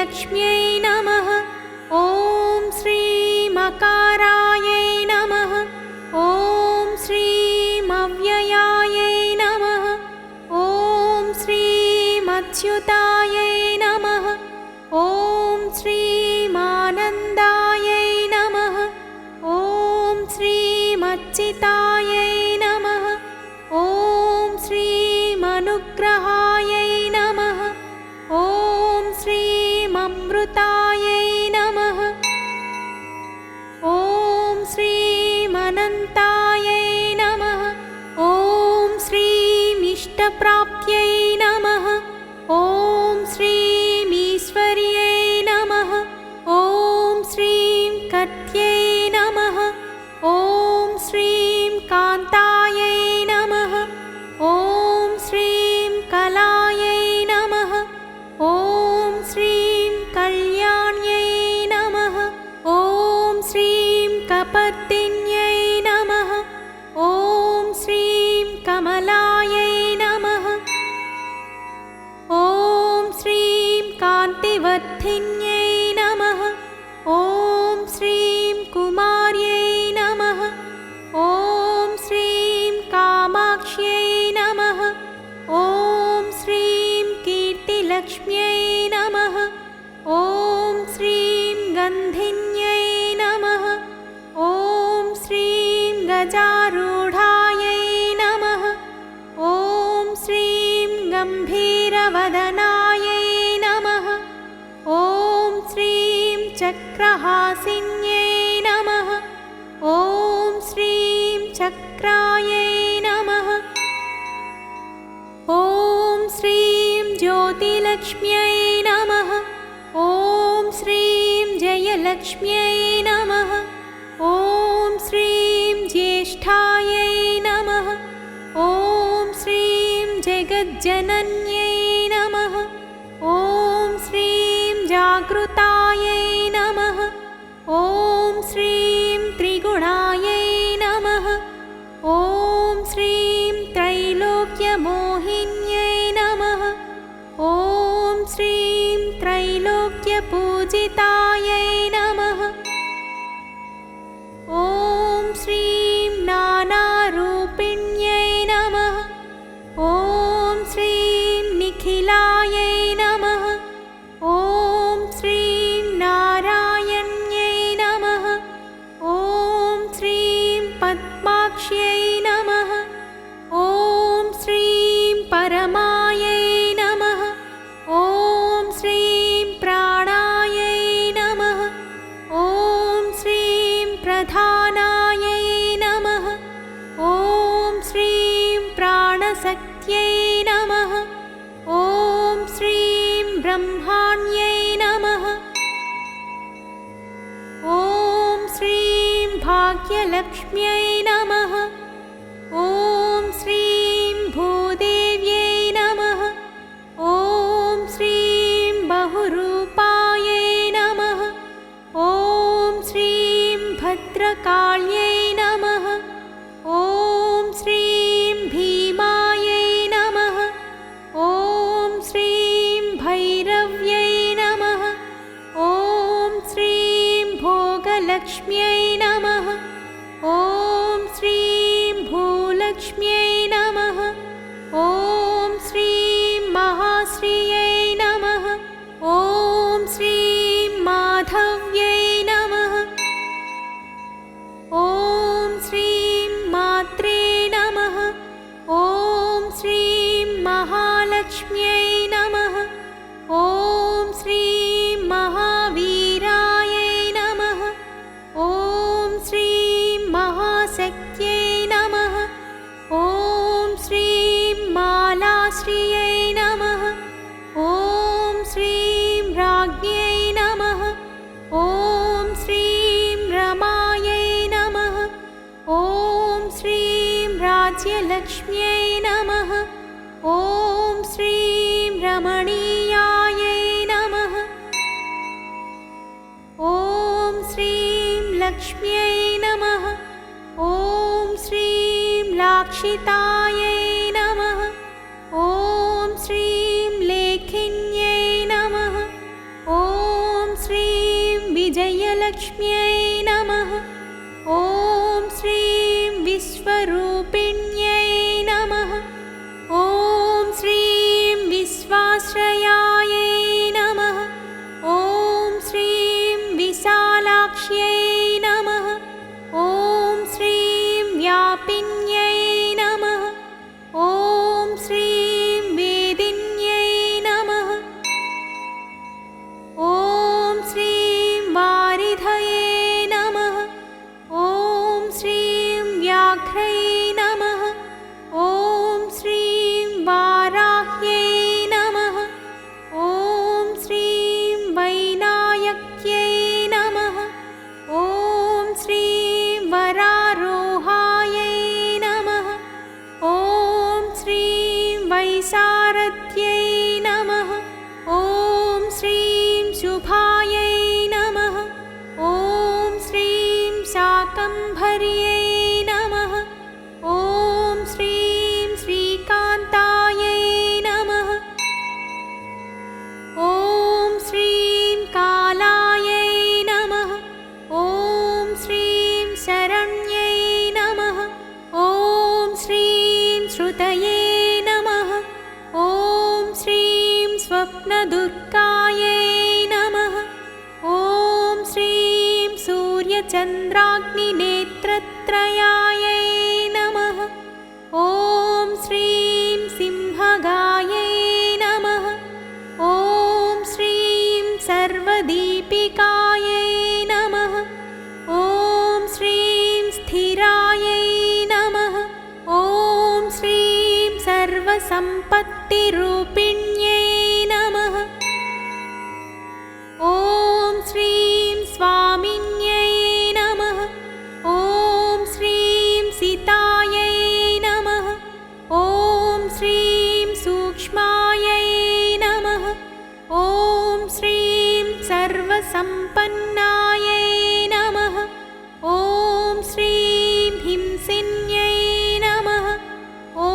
ज्योतिलक्ष्म्यै नमः। ॐ श्रीमकारायै नमः। ॐ श्रीमव्ययायै नमः। ॐ श्रीमच्युतायै नमः। ॐ श्रीमानन्दायै नमः। ॐ श्रीमच्चितायै नमः। ॐ श्रीमनुग्रहायै नमः। ॐ श्रीममृतायै नमः। ॐ श्रीमनन्तायै नमः। ॐ श्रीमिष्टप्राप्त्यै नमः। ॐ श्रीमीश्वर्यै नमः। ॐ श्रीं कत्यै नमः। ॐ श्रीं कान्तायै नमः। ॐ श्रीं कलायै नमः। ॐ श्रीं कल्याण्यै नमः। ॐ श्रीं कपर्दिन्यै नमः। ॐ श्रीं कमलायै नमः। ॐ श्रीं कान्तिवर्धिन्यै नमः। ॐ श्रीं कुमार्यै नमः। ॐ श्रीं कामाक्ष्यै नमः। ॐ श्रीं कीर्तिलक्ष्म्यै नमः। ॐ श्रीं गन्धिन्यै नमः। ॐ श्रीं गजारूढायै नमः। ॐ श्रीं गम्भीरवदनायै नमः। ॐ श्रीं चक्रहासिन्यै नमः। ॐ श्रीं चक्रायै नमः। ॐ श्रीं ज्योतिलक्ष्म्यै नमः। ॐ श्रीं जयलक्ष्म्यै नमः। ॐ श्रीं ज्येष्ठायै नमः। ॐ श्रीं जगज्जनन्यै नमः। ॐ श्रीं जागृतायै नमः। ॐ श्रीं त्रिगुणायै नमः। ॐ श्रीं त्रैलोक्यमोहिन्यै नमः। ॐ श्रीं त्रैलोक्यपूजितायै नमः। ॐ श्रीं नानारूपिण्यै नमः। ॐ श्रीं निखिलायै नमः। ॐ श्रीं नारायण्यै नमः। ॐ श्रीं पद्माक्ष्यै नमः। ॐ श्रीं परमायै नमः। ॐ श्रीं प्राणायै नमः। ॐ श्रीं प्रधानायै नमः। ॐ श्रीं प्राणशक्त्यै नमः। ॐ श्रीं ब्रह्माण्यै नमः। ॐ श्रीं भाग्यलक्ष्म्यै नमः। ॐ श्रीं भूदेव्यै नमः। ॐ श्रीं बहुरूपायै नमः। ॐ श्रीं भद्रकाल्यै नमः। ॐ श्रीं भीमायै नमः। ॐ श्रीं भैरव्यै नमः। ॐ श्रीं भोगलक्ष्म्यै नमः। ॐ श्रीं भूलक्ष्म्यै नमः। ॐ श्रीं महाश्रियै नमः। ॐ श्रीं माधव्यै नमः। ॐ श्रीं मात्रे नमः। ॐ श्रीं महालक्ष्म्यै नमः। ॐ श्रीं महावीरायै नमः। ॐ श्रीं महाशक्त्यै नमः। ॐ श्रीं मालाश्रियै नमः। ॐ श्रीं राज्ञै नमः। ॐ श्रीं रमायै नमः। ॐ श्रीं राज्यलक्ष्म्यै नमः। ॐ श्रीं रमणीयायै नमः। ॐ श्रीं लक्ष्म्यै नमः। ॐ श्रीं लाक्षितायै नमः। ॐ श्रीं लेखिन्यै नमः। ॐ ॐ श्रीं विश्वरूपिण्यै नमः। ॐ श्रीं विश्वाश्रयायै नमः। ॐ श्रीं विशालाक्ष्यै नमः। ॐ श्रीं व्यापिन्यै नमः। ॐ श्रीं वेदिन्यै नमः। ॐ श्रीं वारिधये नमः। ॐ श्रीं व्याघ्रै नमः। ॐ श्रीं वाराह्यै नमः। ॐ श्रीं वैनायक्यै नमः। ॐ श्रीं वरारोहायै नमः। ॐ श्रीं वैशारद्यै नमः। ॐ श्रीं शुभायै नमः। ॐ श्रीं शाकम्भर्यै नमः। ॐ श्रीं श्रीकान्तायै नमः। ॐ श्रीं कालायै नमः। ॐ श्रीं शरण्यै नमः। ॐ श्रीं श्रुतये नमः। ॐ श्रीं स्वप्नदुर्गायै नमः। ॐ श्रीं सूर्यचन्द्राग्निनेत्रत्रयायै नमः। ॐ श्रीं सिंहगायै नमः। ॐ श्रीं सर्वदीपिकायै नमः। ॐ श्रीं स्थिरायै नमः। ॐ श्रीं सर्वसम्पत्तिरूपिण्यै नमः। ॐ श्रीं स्वामिन्यै नमः। ॐ श्रीं सितायै नमः। ॐ श्रीं सूक्ष्मायै नमः। ॐ श्रीं सर्वसम्पन्नायै नमः। ॐ श्रीं हिंसिन्यै नमः। ॐ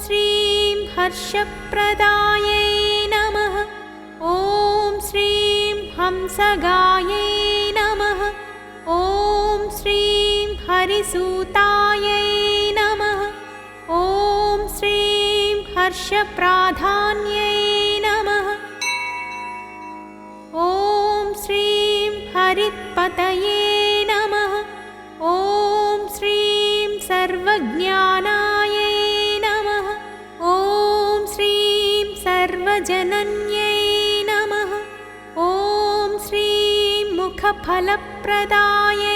श्रीं हर्षप्रदायै नमः। ॐ श्रीं हंसगायै नमः। ॐ श्रीं हरिसूतायै नमः। ॐ श्रीं हर्षप्राधान्यै नमः। ॐ श्रीं हरित्पतये नमः। ॐ श्रीं सर्वज्ञानायै नमः। ॐ श्रीं सर्वजनन्यै नमः। ॐ श्रीं मुखफलप्रदायै